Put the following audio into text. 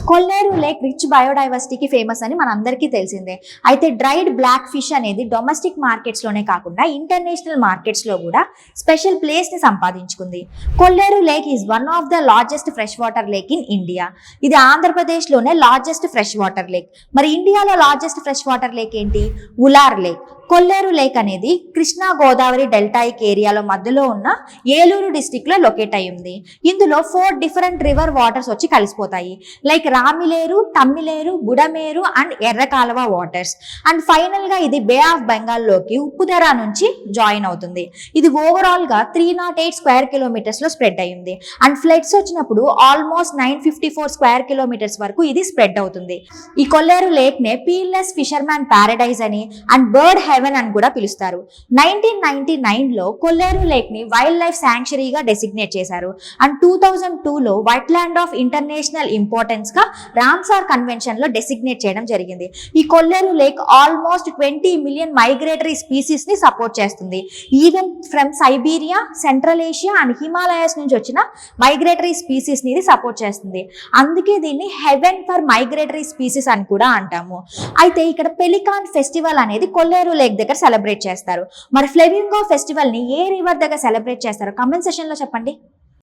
కొల్లేరు lake rich బయోడైవర్సిటీకి famous అని మనందరికీ తెలిసిందే. అయితే డ్రైడ్ బ్లాక్ ఫిష్ అనేది డొమెస్టిక్ మార్కెట్స్ లోనే కాకుండా ఇంటర్నేషనల్ మార్కెట్స్ లో కూడా స్పెషల్ ప్లేస్ ని సంపాదించుకుంది. Kolleru lake is one of the largest fresh water lake in India. ఇది ఆంధ్రప్రదేశ్ లోనే లార్జెస్ట్ ఫ్రెష్ వాటర్ లేక్. మరి ఇండియాలో లార్జెస్ట్ ఫ్రెష్ వాటర్ లేక్ ఏంటి? ఉలార్ లేక్. కొల్లేరు లేక్ అనేది కృష్ణా గోదావరి డెల్టాయిక్ ఏరియాలో మధ్యలో ఉన్న ఏలూరు డిస్టిక్ లో లొకేట్ అయి ఉంది. ఇందులో 4 డిఫరెంట్ రివర్ వాటర్స్ వచ్చి కలిసిపోతాయి. Like Ramileru, Tammileru, Budameru and Errakaluva waters. And final గా ఇది బే ఆఫ్ బెంగాల్ లోకి ఉప్పుదెర నుంచి జాయిన్ అవుతుంది. ఇది ఓవరాల్ గా 308 స్క్వేర్ కిలోమీటర్స్ లో స్ప్రెడ్ అయ్యింది. అండ్ ఫ్లడ్స్ వచ్చినప్పుడు ఆల్మోస్ట్ 954 స్క్వేర్ కిలోమీటర్స్ వరకు ఇది స్ప్రెడ్ అవుతుంది. ఈ కొల్లేరు లేక్ నే పీల్లెస్ ఫిషర్మ్యాన్ ప్యారడైజ్ అని అండ్ బర్డ్ హెవెన్ అని కూడా పిలుస్తారు. 1999 లో కొల్లేరు లేక్ ని వైల్డ్ లైఫ్ శాంక్చురీగా డెసిగ్నేట్ చేశారు. అండ్ 2002 లో వెట్లాండ్ ఆఫ్ ఇంటర్నేషనల్ ఇంపార్టెన్స్ గా రామ్సార్ కన్వెన్షన్ లో డెసిగ్నేట్ చేయడం జరిగింది. ఈ Kolleru lake almost 20 million migratory species ని సపోర్ట్ చేస్తుంది. Even from Siberia, central Asia and Himalayas నుంచి వచ్చిన మైగ్రేటరీ స్పీసీస్ ని ఇది సపోర్ట్ చేస్తుంది. అందుకే దీన్ని హెవెన్ ఫర్ మైగ్రేటరీ స్పీసీస్ అని కూడా అంటాము. అయితే ఇక్కడ పెలికాన్ ఫెస్టివల్ అనేది కొల్లేరు లేక్ దగ్గర సెలబ్రేట్ చేస్తారు. మరి ఫ్లెమింగో ఫెస్టివల్ ని ఏ రివర్ దగ్గర సెలబ్రేట్ చేస్తారో కమెంట్ సెషన్ లో చెప్పండి.